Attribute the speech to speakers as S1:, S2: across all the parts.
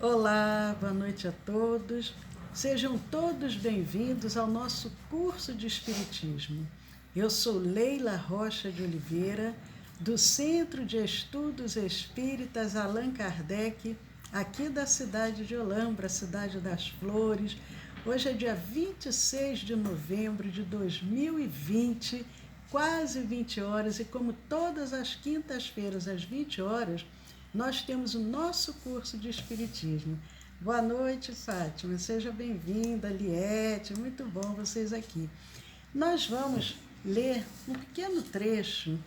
S1: Olá, boa noite a todos. Sejam todos bem-vindos ao nosso curso de Espiritismo. Eu sou Leila Rocha de Oliveira, do Centro de Estudos Espíritas Allan Kardec, aqui da cidade de Olambra, cidade das Flores. Hoje é dia 26 de novembro de 2020, quase 20 horas, e como todas as quintas-feiras às 20 horas, nós temos o nosso curso de Espiritismo. Boa noite, Fátima. Seja bem-vinda, Liete. Muito bom vocês aqui. Nós vamos ler um pequeno trecho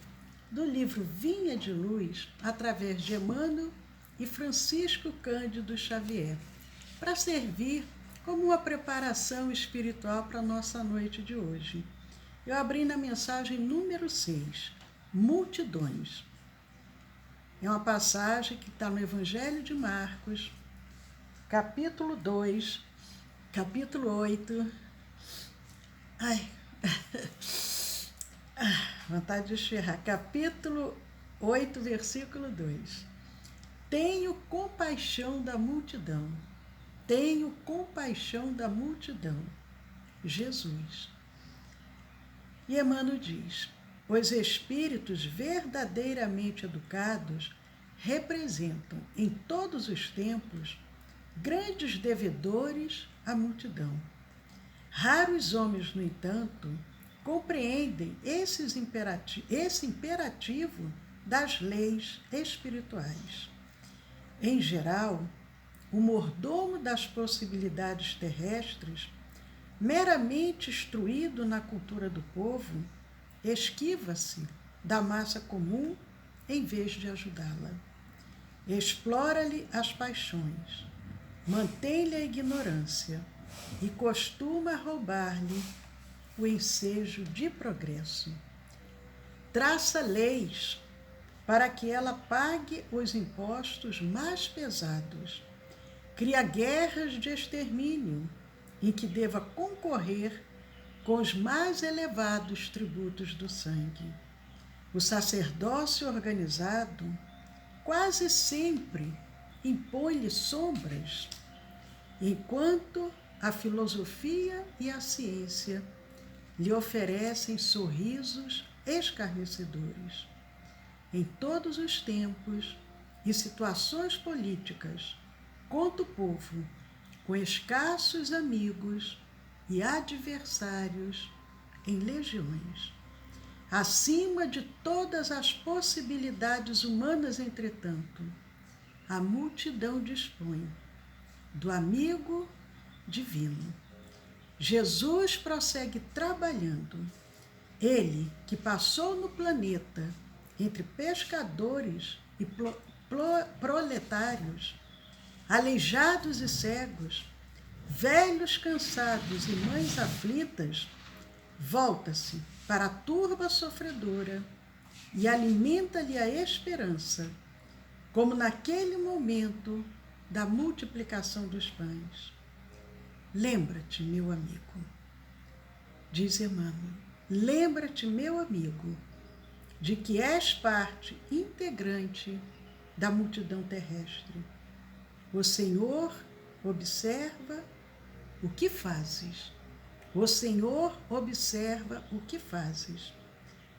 S1: do livro Vinha de Luz, através de Emmanuel e Francisco Cândido Xavier, para servir como uma preparação espiritual para a nossa noite de hoje. Eu abri na mensagem número 6, Multidões. É uma passagem que está no Evangelho de Marcos, capítulo 2, capítulo 8. Vontade de espirrar. Capítulo 8, versículo 2. Tenho compaixão da multidão. Tenho compaixão da multidão. Jesus. E Emmanuel diz: os espíritos verdadeiramente educados representam, em todos os tempos, grandes devedores à multidão. Raros homens, no entanto, compreendem esse imperativo das leis espirituais. Em geral, o mordomo das possibilidades terrestres, meramente instruído na cultura do povo, esquiva-se da massa comum em vez de ajudá-la. Explora-lhe as paixões, mantém-lhe a ignorância e costuma roubar-lhe o ensejo de progresso. Traça leis para que ela pague os impostos mais pesados. Cria guerras de extermínio em que deva concorrer com os mais elevados tributos do sangue. O sacerdócio organizado quase sempre impõe-lhe sombras, enquanto a filosofia e a ciência lhe oferecem sorrisos escarnecedores. Em todos os tempos e situações políticas, conta o povo com escassos amigos e adversários em legiões. Acima de todas as possibilidades humanas, entretanto, a multidão dispõe do amigo divino. Jesus prossegue trabalhando. Ele, que passou no planeta entre pescadores e proletários, aleijados e cegos, velhos cansados e mães aflitas, volta-se para a turba sofredora e alimenta-lhe a esperança, como naquele momento da multiplicação dos pães. Lembra-te, meu amigo, diz Emmanuel, lembra-te, meu amigo, de que és parte integrante da multidão terrestre. O Senhor observa o que fazes. O Senhor observa o que fazes.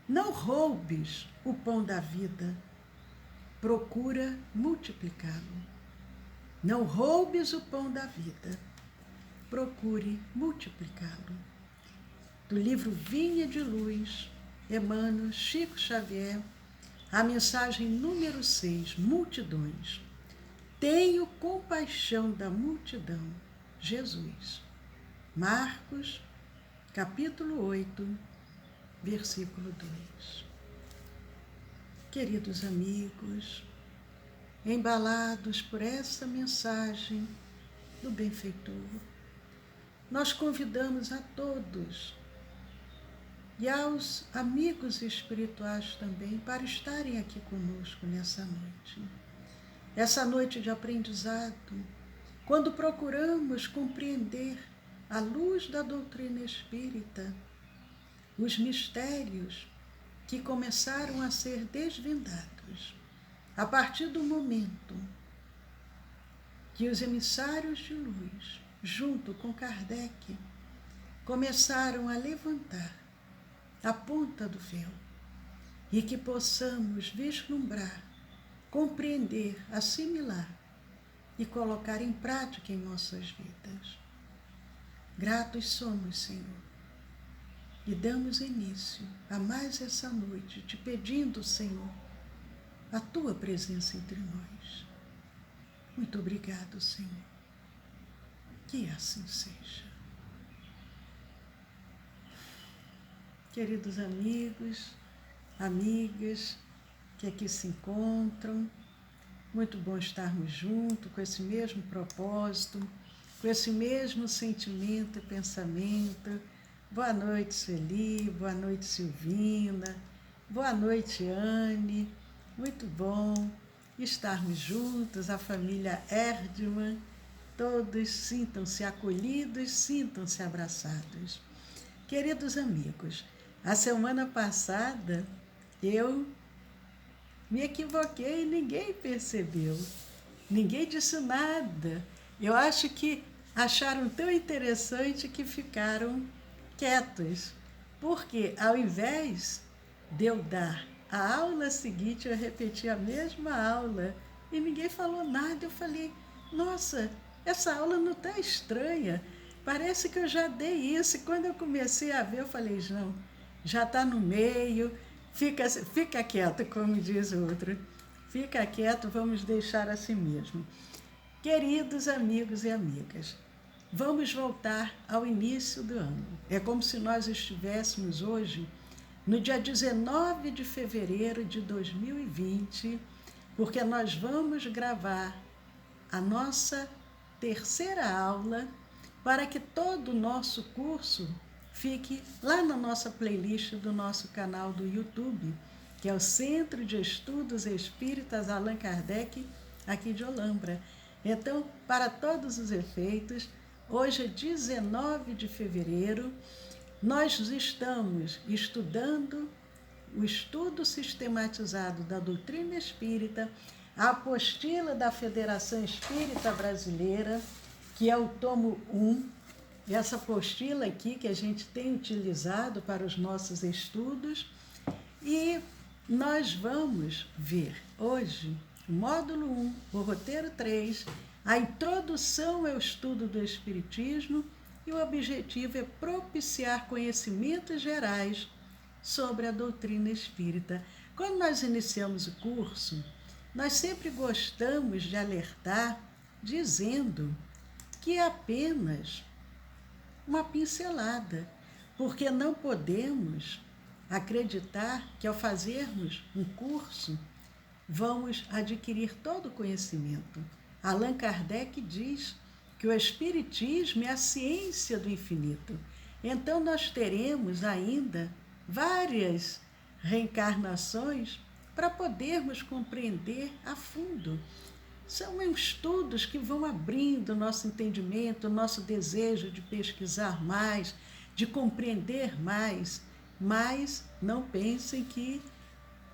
S1: Não roubes o pão da vida, procura multiplicá-lo. Não roubes o pão da vida, procure multiplicá-lo. Do livro Vinha de Luz, Emmanuel, Chico Xavier, a mensagem número 6, Multidões. Tenho compaixão da multidão, Jesus. Marcos, capítulo 8, versículo 2. Queridos amigos, embalados por essa mensagem do benfeitor, nós convidamos a todos e aos amigos espirituais também para estarem aqui conosco nessa noite. Essa noite de aprendizado, quando procuramos compreender, à luz da doutrina espírita, os mistérios que começaram a ser desvendados a partir do momento que os emissários de luz, junto com Kardec, começaram a levantar a ponta do véu e que possamos vislumbrar, compreender, assimilar e colocar em prática em nossas vidas. Gratos somos, Senhor, e damos início a mais essa noite, te pedindo, Senhor, a Tua presença entre nós. Muito obrigado, Senhor. Que assim seja. Queridos amigos, amigas que aqui se encontram, muito bom estarmos juntos com esse mesmo propósito, com esse mesmo sentimento e pensamento. Boa noite, Sueli, boa noite, Silvina, boa noite, Anne. Muito bom estarmos juntos, a família Erdmann. Todos sintam-se acolhidos, sintam-se abraçados. Queridos amigos, a semana passada eu me equivoquei e ninguém percebeu, ninguém disse nada. Eu acho que acharam tão interessante que ficaram quietos, porque ao invés de eu dar a aula seguinte, eu repeti a mesma aula e ninguém falou nada. Eu falei, nossa, essa aula não está estranha, parece que eu já dei isso. E quando eu comecei a ver, eu falei, não, já está no meio, fica quieto, como diz o outro, fica quieto, vamos deixar assim mesmo. Queridos amigos e amigas, vamos voltar ao início do ano. É como se nós estivéssemos hoje no dia 19 de fevereiro de 2020, porque nós vamos gravar a nossa terceira aula para que todo o nosso curso fique lá na nossa playlist do nosso canal do YouTube, que é o Centro de Estudos Espíritas Allan Kardec, aqui de Olambra. Então, para todos os efeitos, hoje é 19 de fevereiro, nós estamos estudando o estudo sistematizado da doutrina espírita, a apostila da Federação Espírita Brasileira, que é o tomo 1, essa apostila aqui que a gente tem utilizado para os nossos estudos, e nós vamos ver hoje o módulo 1, o roteiro 3, a introdução ao estudo do Espiritismo, e o objetivo é propiciar conhecimentos gerais sobre a doutrina espírita. Quando nós iniciamos o curso, nós sempre gostamos de alertar, dizendo que é apenas uma pincelada, porque não podemos acreditar que ao fazermos um curso, vamos adquirir todo o conhecimento. Allan Kardec diz que o Espiritismo é a ciência do infinito. Então nós teremos ainda várias reencarnações para podermos compreender a fundo. São estudos que vão abrindo o nosso entendimento, o nosso desejo de pesquisar mais, de compreender mais, mas não pensem que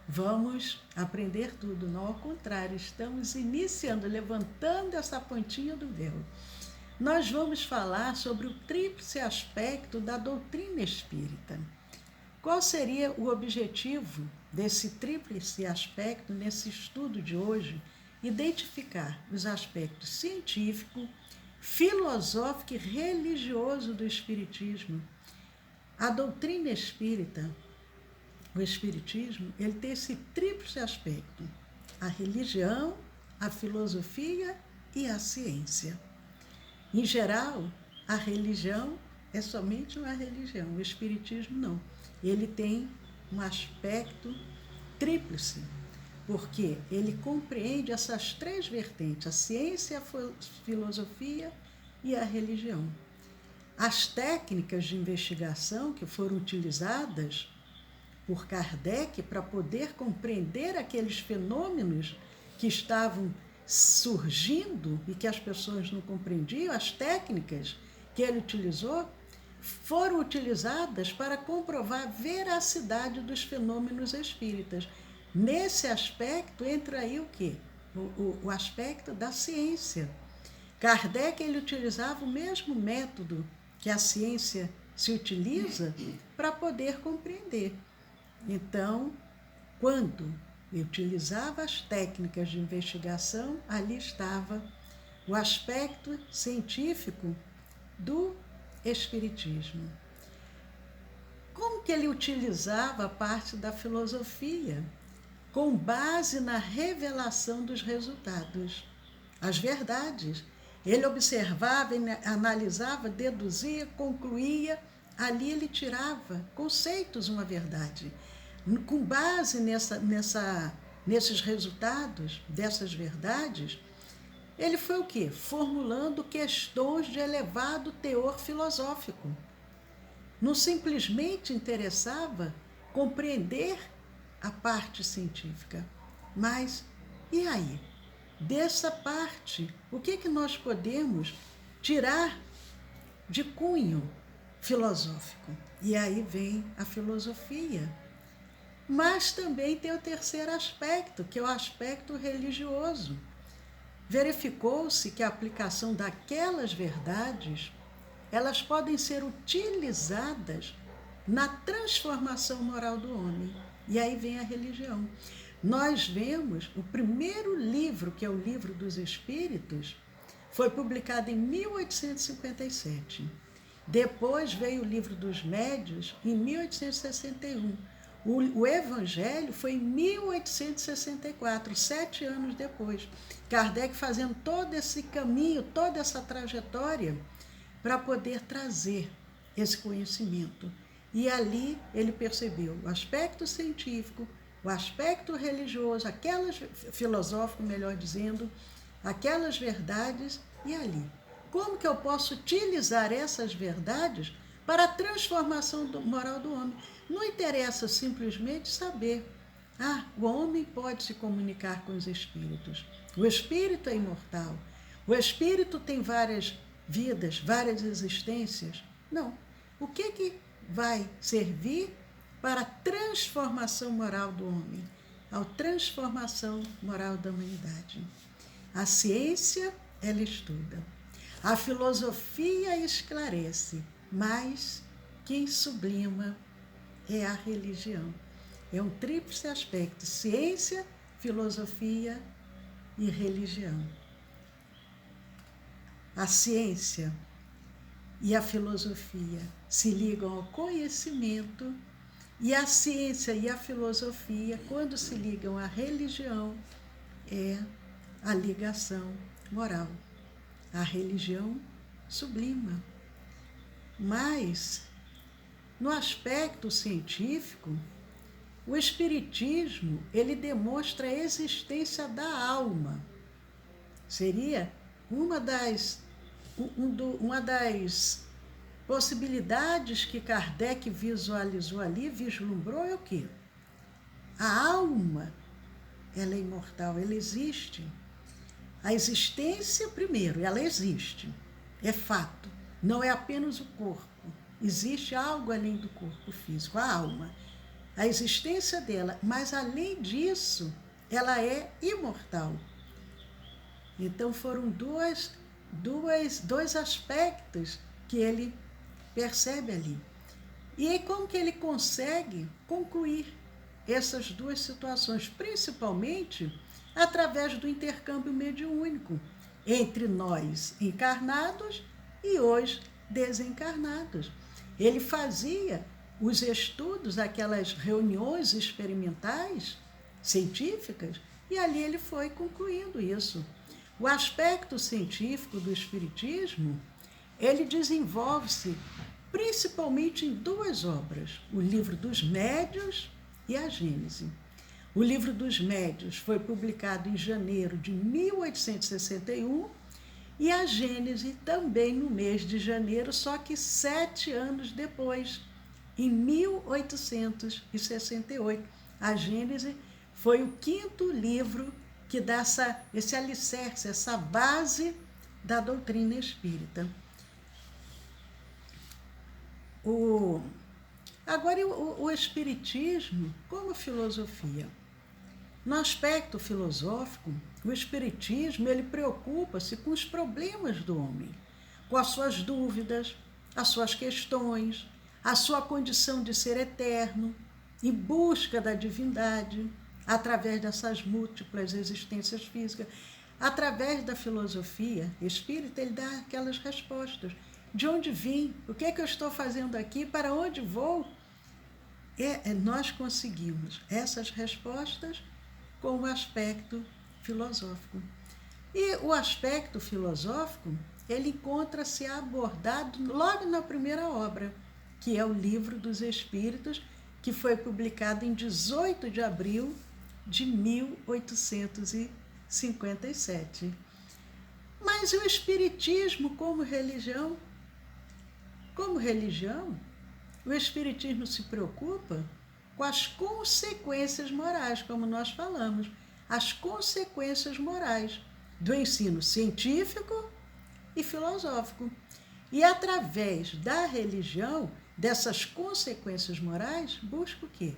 S1: vamos aprender tudo, não, ao contrário, estamos iniciando, levantando essa pontinha do véu. Nós vamos falar sobre o tríplice aspecto da doutrina espírita. Qual seria o objetivo desse tríplice aspecto nesse estudo de hoje? Identificar os aspectos científico, filosófico e religioso do Espiritismo. A doutrina espírita, o Espiritismo, ele tem esse tríplice aspecto: a religião, a filosofia e a ciência. Em geral, a religião é somente uma religião, o Espiritismo não. Ele tem um aspecto tríplice, porque ele compreende essas três vertentes: a ciência, a filosofia e a religião. As técnicas de investigação que foram utilizadas por Kardec para poder compreender aqueles fenômenos que estavam surgindo e que as pessoas não compreendiam, as técnicas que ele utilizou foram utilizadas para comprovar a veracidade dos fenômenos espíritas. Nesse aspecto entra aí o quê? O aspecto da ciência. Kardec ele utilizava o mesmo método que a ciência se utiliza para poder compreender. Então, quando eu utilizava as técnicas de investigação, ali estava o aspecto científico do Espiritismo. Como que ele utilizava a parte da filosofia? Com base na revelação dos resultados, as verdades. Ele observava, analisava, deduzia, concluía, ali ele tirava conceitos, uma verdade. Com base nesses resultados, dessas verdades, ele foi o quê? Formulando questões de elevado teor filosófico. Não simplesmente interessava compreender a parte científica, mas e aí? Dessa parte, o que nós podemos tirar de cunho filosófico? E aí vem a filosofia. Mas também tem o terceiro aspecto, que é o aspecto religioso. Verificou-se que a aplicação daquelas verdades, elas podem ser utilizadas na transformação moral do homem. E aí vem a religião. Nós vemos o primeiro livro, que é o Livro dos Espíritos, foi publicado em 1857. Depois veio o Livro dos Médios, em 1861. O Evangelho foi em 1864, 7 anos depois. Kardec fazendo todo esse caminho, toda essa trajetória para poder trazer esse conhecimento. E ali ele percebeu o aspecto científico, o aspecto religioso, filosófico, melhor dizendo, aquelas verdades, e ali. Como que eu posso utilizar essas verdades para a transformação moral do homem? Não interessa simplesmente saber. O homem pode se comunicar com os espíritos. O espírito é imortal. O espírito tem várias vidas, várias existências. Não. O que vai servir para a transformação moral do homem, a transformação moral da humanidade? A ciência, ela estuda. A filosofia esclarece, mas quem sublima é a religião. É um tríplice aspecto: ciência, filosofia e religião. A ciência e a filosofia se ligam ao conhecimento, e a ciência e a filosofia, quando se ligam à religião, é a ligação moral. A religião sublima. Mas, no aspecto científico, o Espiritismo, ele demonstra a existência da alma. Seria uma das possibilidades que Kardec visualizou ali, vislumbrou, é o quê? A alma, ela é imortal, ela existe. A existência, primeiro, ela existe, é fato. Não é apenas o corpo. Existe algo além do corpo físico, a alma. A existência dela, mas além disso, ela é imortal. Então foram dois aspectos que ele percebe ali. E aí como que ele consegue concluir essas duas situações, principalmente através do intercâmbio mediúnico entre nós encarnados e os desencarnados. Ele fazia os estudos, aquelas reuniões experimentais, científicas, e ali ele foi concluindo isso. O aspecto científico do Espiritismo, ele desenvolve-se principalmente em duas obras, o Livro dos Médios e a Gênese. O Livro dos Médios foi publicado em janeiro de 1861 e a Gênese também no mês de janeiro, só que 7 anos depois, em 1868. A Gênese foi o 5º livro que dá esse alicerce, essa base da doutrina espírita. Agora, o Espiritismo como filosofia. No aspecto filosófico, O Espiritismo, ele preocupa-se com os problemas do homem, com as suas dúvidas, as suas questões, a sua condição de ser eterno, em busca da divindade, através dessas múltiplas existências físicas. Através da filosofia espírita, ele dá aquelas respostas. De onde vim? O que é que eu estou fazendo aqui? Para onde vou? Nós conseguimos essas respostas com o aspecto filosófico. E o aspecto filosófico, ele encontra-se abordado logo na primeira obra, que é o Livro dos Espíritos, que foi publicado em 18 de abril de 1857. Mas o Espiritismo como religião? Como religião, o Espiritismo se preocupa com as consequências morais, como nós falamos, as consequências morais do ensino científico e filosófico. E através da religião, dessas consequências morais, busca o quê?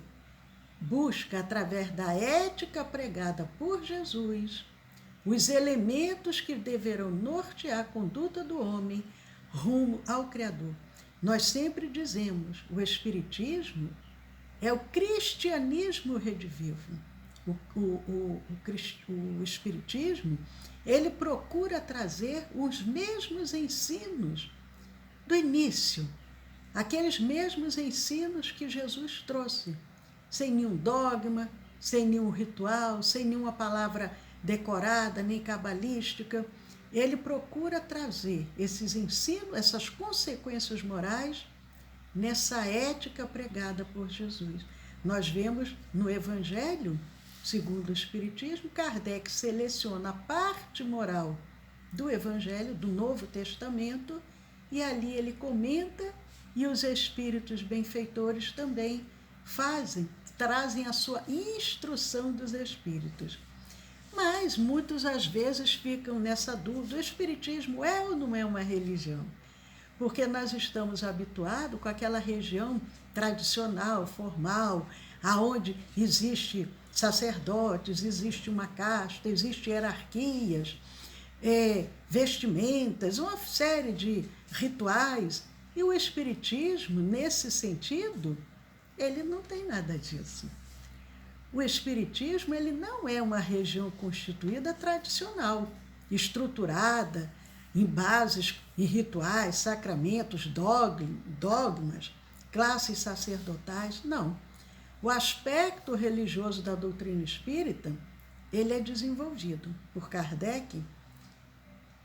S1: Busca, através da ética pregada por Jesus, os elementos que deverão nortear a conduta do homem rumo ao Criador. Nós sempre dizemos, o Espiritismo é o cristianismo redivivo. O Espiritismo, ele procura trazer os mesmos ensinos do início, aqueles mesmos ensinos que Jesus trouxe, sem nenhum dogma, sem nenhum ritual, sem nenhuma palavra decorada, nem cabalística. Ele procura trazer esses ensinos, essas consequências morais, nessa ética pregada por Jesus. Nós vemos no Evangelho, segundo o Espiritismo, Kardec seleciona a parte moral do Evangelho, do Novo Testamento, e ali ele comenta, e os espíritos benfeitores também trazem a sua instrução dos espíritos. Mas muitos às vezes ficam nessa dúvida, o Espiritismo é ou não é uma religião? Porque nós estamos habituados com aquela região tradicional, formal, aonde existe sacerdotes, existe uma casta, existe hierarquias, vestimentas, uma série de rituais. E o Espiritismo, nesse sentido, ele não tem nada disso. O Espiritismo, ele não é uma religião constituída tradicional, estruturada em bases, em rituais, sacramentos, dogmas, classes sacerdotais. Não. O aspecto religioso da doutrina espírita, ele é desenvolvido por Kardec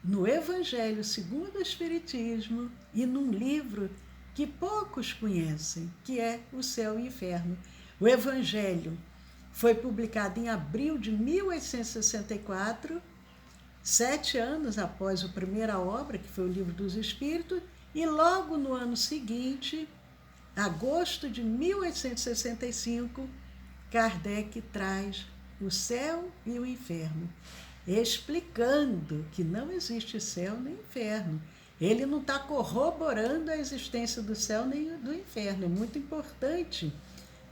S1: no Evangelho segundo o Espiritismo e num livro que poucos conhecem, que é O Céu e o Inferno. O Evangelho foi publicado em abril de 1864, 7 anos após a primeira obra, que foi o Livro dos Espíritos, e logo no ano seguinte, agosto de 1865, Kardec traz O Céu e o Inferno, explicando que não existe céu nem inferno. Ele não está corroborando a existência do céu nem do inferno. É muito importante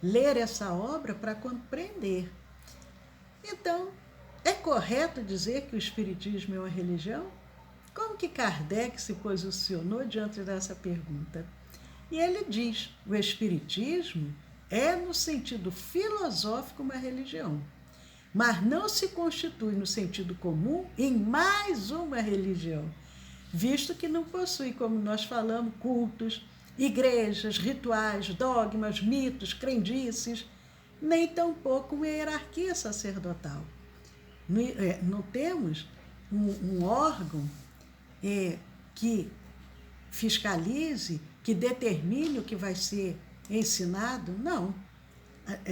S1: ler essa obra para compreender. Então, é correto dizer que o Espiritismo é uma religião? Como que Kardec se posicionou diante dessa pergunta? E ele diz, o Espiritismo é, no sentido filosófico, uma religião, mas não se constitui no sentido comum em mais uma religião, visto que não possui, como nós falamos, cultos, igrejas, rituais, dogmas, mitos, crendices, nem tampouco uma hierarquia sacerdotal. Não temos um órgão que fiscalize, que determine o que vai ser ensinado. Não.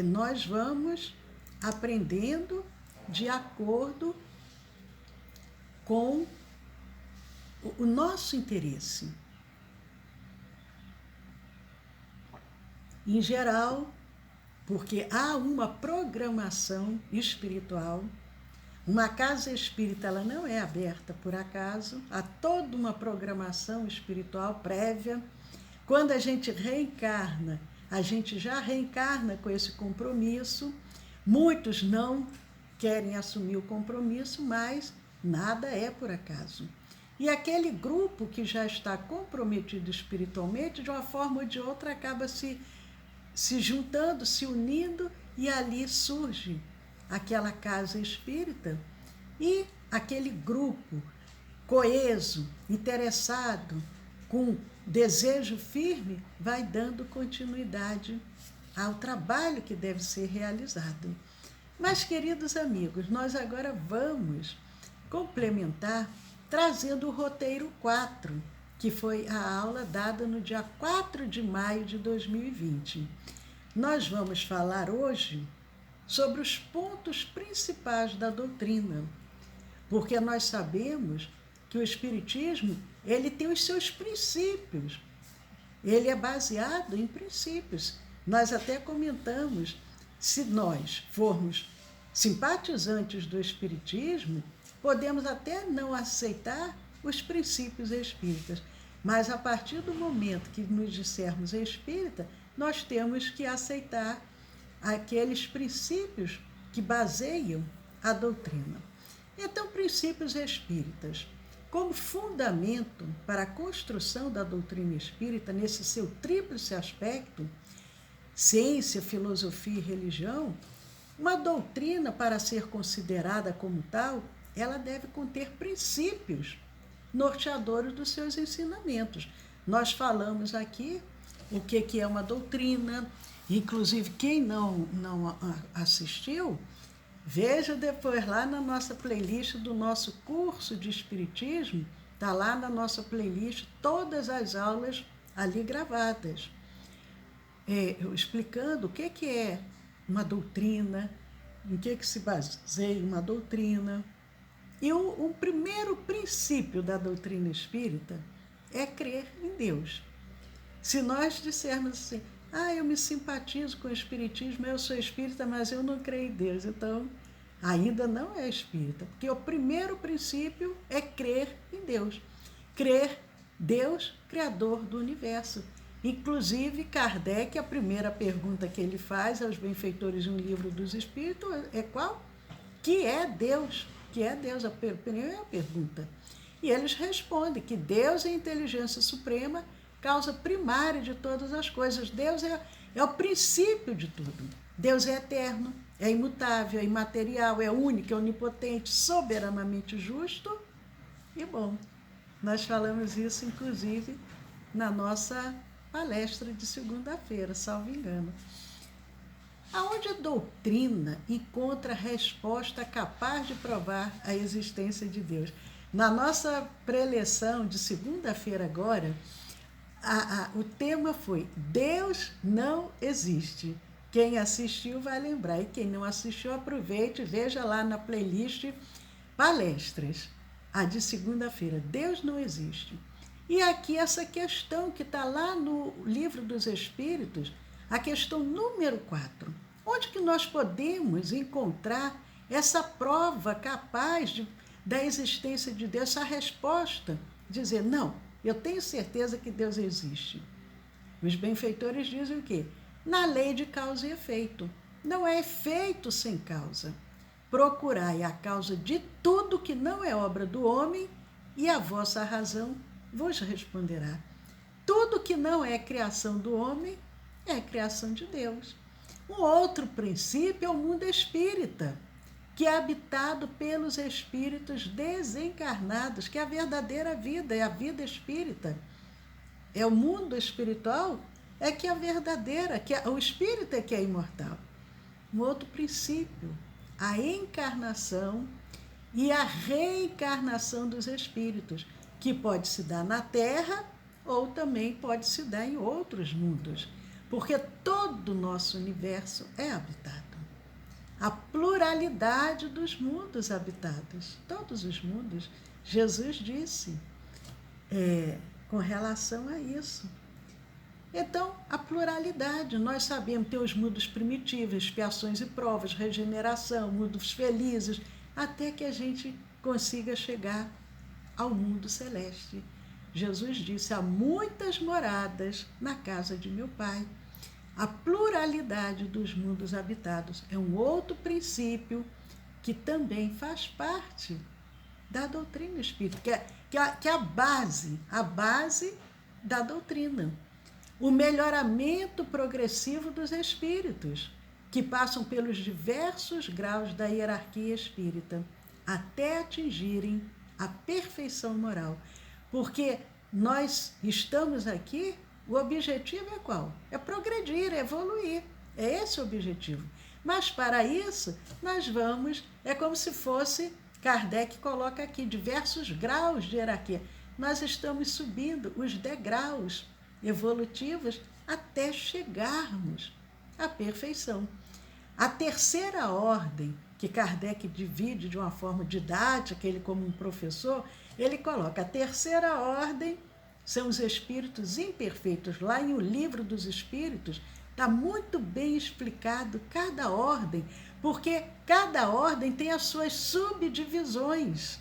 S1: Nós vamos aprendendo de acordo com o nosso interesse. Em geral, porque há uma programação espiritual. Uma casa espírita, ela não é aberta por acaso, há toda uma programação espiritual prévia. Quando a gente reencarna, a gente já reencarna com esse compromisso. Muitos não querem assumir o compromisso, mas nada é por acaso. E aquele grupo que já está comprometido espiritualmente, de uma forma ou de outra, acaba se juntando, se unindo, e ali surge aquela casa espírita e aquele grupo coeso, interessado, com desejo firme, vai dando continuidade ao trabalho que deve ser realizado. Mas, queridos amigos, nós agora vamos complementar trazendo o roteiro 4, que foi a aula dada no dia 4 de maio de 2020. Nós vamos falar hoje sobre os pontos principais da doutrina, porque nós sabemos que o Espiritismo, ele tem os seus princípios, ele é baseado em princípios. Nós até comentamos, se nós formos simpatizantes do Espiritismo, podemos até não aceitar os princípios espíritas, mas a partir do momento que nos dissermos espírita, nós temos que aceitar aqueles princípios que baseiam a doutrina. Então, princípios espíritas, como fundamento para a construção da doutrina espírita, nesse seu tríplice aspecto, ciência, filosofia e religião, uma doutrina, para ser considerada como tal, ela deve conter princípios norteadores dos seus ensinamentos. Nós falamos aqui o que é uma doutrina, inclusive quem não assistiu, veja depois lá na nossa playlist do nosso curso de Espiritismo, está lá na nossa playlist todas as aulas ali gravadas, explicando o que é uma doutrina, em que se baseia uma doutrina. E o primeiro princípio da doutrina espírita é crer em Deus. Se nós dissermos assim, eu me simpatizo com o Espiritismo, eu sou espírita, mas eu não creio em Deus, então ainda não é espírita, porque o primeiro princípio é crer em Deus. Crer Deus, Criador do universo. Inclusive, Kardec, a primeira pergunta que ele faz aos benfeitores de um livro dos Espíritos é qual? Que é Deus? Que é Deus? A primeira pergunta. E eles respondem que Deus é a inteligência suprema, causa primária de todas as coisas. Deus é o princípio de tudo. Deus é eterno, é imutável, é imaterial, é único, é onipotente, soberanamente justo e bom. Nós falamos isso, inclusive, na nossa palestra de segunda-feira, salvo engano. Aonde a doutrina encontra resposta capaz de provar a existência de Deus? Na nossa preleção de segunda-feira agora, o tema foi Deus não existe. Quem assistiu vai lembrar, e quem não assistiu, aproveite e veja lá na playlist palestras, a de segunda-feira, Deus não existe. E aqui essa questão que está lá no Livro dos Espíritos, a questão número 4, onde que nós podemos encontrar essa prova capaz da existência de Deus, essa resposta, dizer, não, eu tenho certeza que Deus existe. Os benfeitores dizem o quê? Na lei de causa e efeito. Não é efeito sem causa. Procurai a causa de tudo que não é obra do homem e a vossa razão vos responderá. Tudo que não é criação do homem é criação de Deus. Um outro princípio é o mundo espírita, que é habitado pelos espíritos desencarnados, que é a verdadeira vida, é a vida espírita. É o mundo espiritual, é que é a verdadeira, que o espírito é que é imortal. Um outro princípio, a encarnação e a reencarnação dos espíritos, que pode se dar na Terra ou também pode se dar em outros mundos, porque todo o nosso universo é habitado. A pluralidade dos mundos habitados, todos os mundos, Jesus disse com relação a isso. Então, a pluralidade, nós sabemos, tem os mundos primitivos, expiações e provas, regeneração, mundos felizes, até que a gente consiga chegar ao mundo celeste. Jesus disse, há muitas moradas na casa de meu Pai. A pluralidade dos mundos habitados é um outro princípio que também faz parte da doutrina espírita, que é a base da doutrina. O melhoramento progressivo dos espíritos, que passam pelos diversos graus da hierarquia espírita, até atingirem a perfeição moral. Porque nós estamos aqui, o objetivo é qual? É progredir, é evoluir. É esse o objetivo. Mas para isso, nós vamos, é como se fosse, Kardec coloca aqui, diversos graus de hierarquia. Nós estamos subindo os degraus evolutivos até chegarmos à perfeição. A terceira ordem, que Kardec divide de uma forma didática, ele como um professor, ele coloca a terceira ordem, são os espíritos imperfeitos. Lá em O Livro dos Espíritos, está muito bem explicado cada ordem, porque cada ordem tem as suas subdivisões,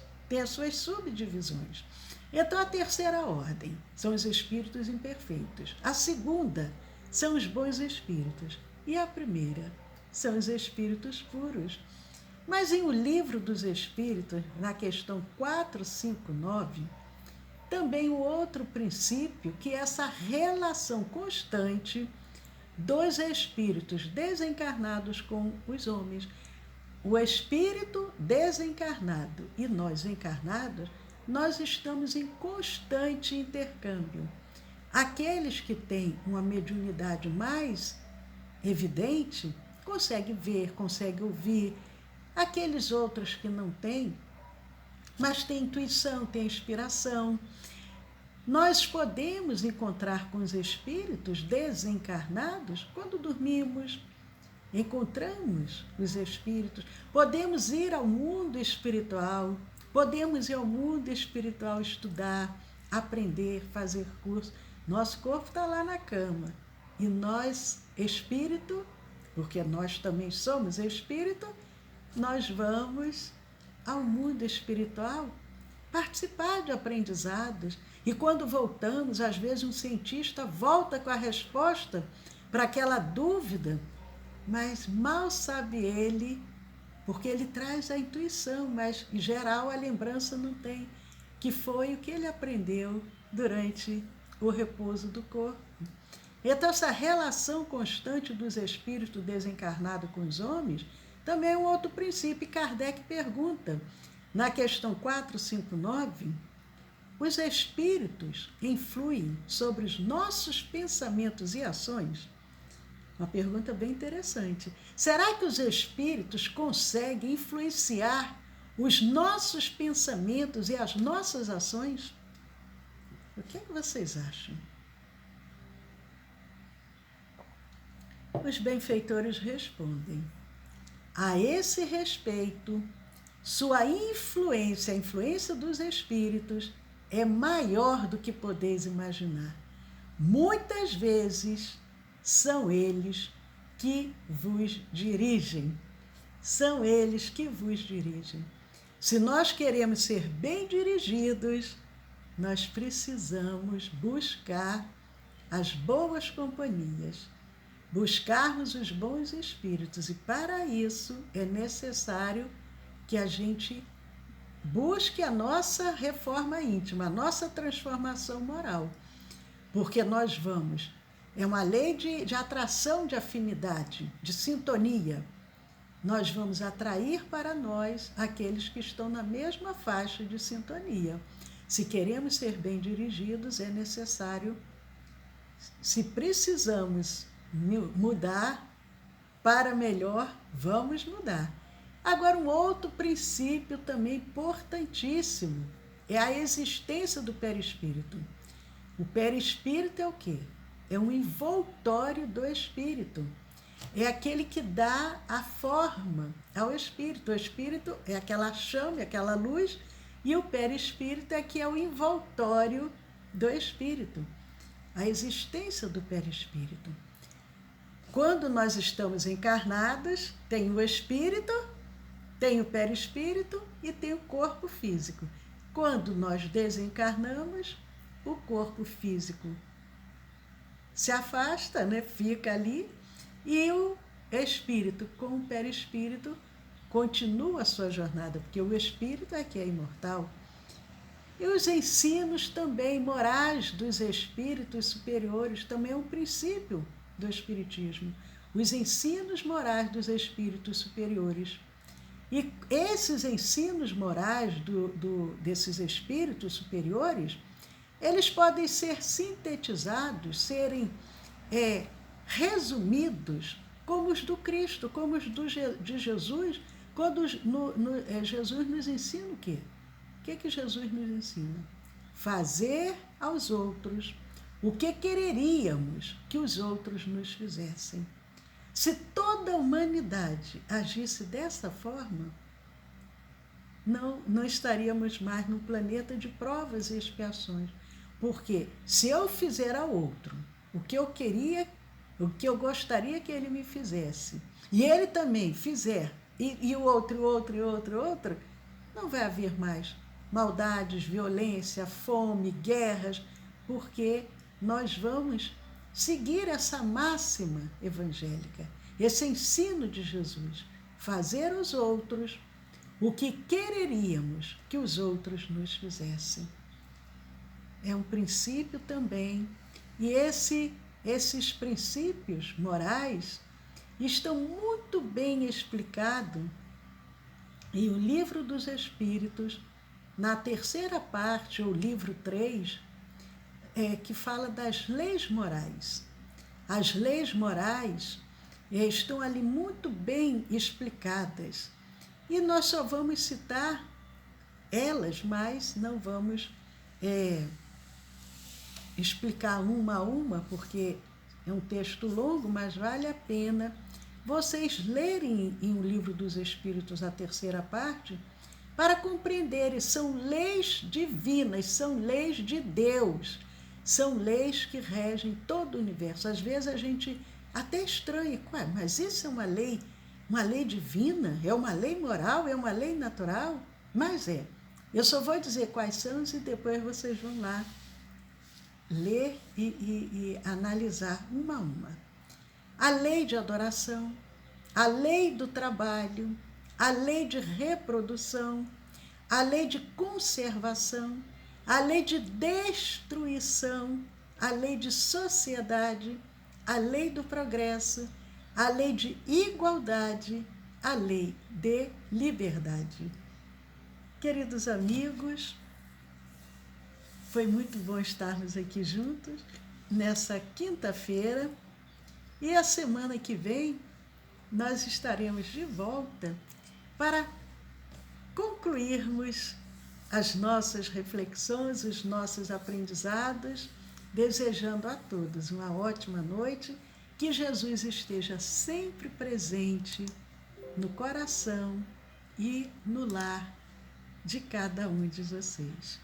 S1: Então, a terceira ordem são os espíritos imperfeitos. A segunda são os bons espíritos. E a primeira são os espíritos puros. Mas em O Livro dos Espíritos, na questão 459, também o outro princípio, que é essa relação constante dos espíritos desencarnados com os homens. O espírito desencarnado e nós encarnados, nós estamos em constante intercâmbio. Aqueles que têm uma mediunidade mais evidente, conseguem ver, conseguem ouvir. Aqueles outros que não têm, mas têm intuição, têm inspiração. Nós podemos encontrar com os espíritos desencarnados quando dormimos. Encontramos os espíritos. Podemos ir ao mundo espiritual. Podemos ir ao mundo espiritual estudar, aprender, fazer curso. Nosso corpo está lá na cama. E nós, espírito, porque nós também somos espírito, nós vamos ao mundo espiritual participar de aprendizados. E quando voltamos, às vezes um cientista volta com a resposta para aquela dúvida, mas mal sabe ele, porque ele traz a intuição, mas em geral a lembrança não tem, que foi o que ele aprendeu durante o repouso do corpo. Então, essa relação constante dos espíritos desencarnados com os homens também é um outro princípio. Kardec pergunta, na questão 459, os espíritos influem sobre os nossos pensamentos e ações? Uma pergunta bem interessante. Será que os espíritos conseguem influenciar os nossos pensamentos e as nossas ações? O que é que vocês acham? Os benfeitores respondem: a esse respeito, sua influência, a influência dos espíritos, é maior do que podeis imaginar. Muitas vezes são eles que vos dirigem. São eles que vos dirigem. Se nós queremos ser bem dirigidos, nós precisamos buscar as boas companhias, buscarmos os bons espíritos. E para isso é necessário que a gente busque a nossa reforma íntima, a nossa transformação moral. Porque nós vamos, é uma lei de atração de afinidade, de sintonia. Nós vamos atrair para nós aqueles que estão na mesma faixa de sintonia. Se queremos ser bem dirigidos, é necessário, se precisamos mudar para melhor, vamos mudar. Agora, um outro princípio também importantíssimo é a existência do perispírito. O perispírito é o quê? É um envoltório do espírito. É aquele que dá a forma ao espírito. O espírito é aquela chama, aquela luz, e o perispírito é que é o envoltório do espírito. A existência do perispírito. Quando nós estamos encarnados, tem o espírito, tem o perispírito e tem o corpo físico. Quando nós desencarnamos, o corpo físico se afasta, né? Fica ali, e o espírito com o perispírito continua a sua jornada, porque o espírito é que é imortal. E os ensinos também morais dos espíritos superiores também é um princípio do espiritismo. Os ensinos morais dos espíritos superiores. E esses ensinos morais desses espíritos superiores, eles podem ser sintetizados, serem resumidos como os do Cristo, como os de Jesus, quando Jesus nos ensina o quê? O que Jesus nos ensina? Fazer aos outros o que quereríamos que os outros nos fizessem. Se toda a humanidade agisse dessa forma, não estaríamos mais num planeta de provas e expiações. Porque se eu fizer ao outro o que eu queria, o que eu gostaria que ele me fizesse, e ele também fizer, e o outro, não vai haver mais maldades, violência, fome, guerras, porque nós vamos seguir essa máxima evangélica, esse ensino de Jesus, fazer aos outros o que quereríamos que os outros nos fizessem. É um princípio também, e esses princípios morais estão muito bem explicados em O Livro dos Espíritos, na terceira parte, ou livro 3, que fala das leis morais. As leis morais estão ali muito bem explicadas. E nós só vamos citar elas, mas não vamos explicar uma a uma, porque é um texto longo, mas vale a pena vocês lerem em O Livro dos Espíritos, a terceira parte, para compreenderem. São leis divinas, são leis de Deus, são leis que regem todo o universo. Às vezes a gente até estranha, mas isso é uma lei divina? É uma lei moral? É uma lei natural? Mas é. Eu só vou dizer quais são e depois vocês vão lá ler e analisar uma a uma. A lei de adoração, a lei do trabalho, a lei de reprodução, a lei de conservação, a lei de destruição, a lei de sociedade, a lei do progresso, a lei de igualdade, a lei de liberdade. Queridos amigos, foi muito bom estarmos aqui juntos nessa quinta-feira, e a semana que vem nós estaremos de volta para concluirmos as nossas reflexões, os nossos aprendizados, desejando a todos uma ótima noite, que Jesus esteja sempre presente no coração e no lar de cada um de vocês.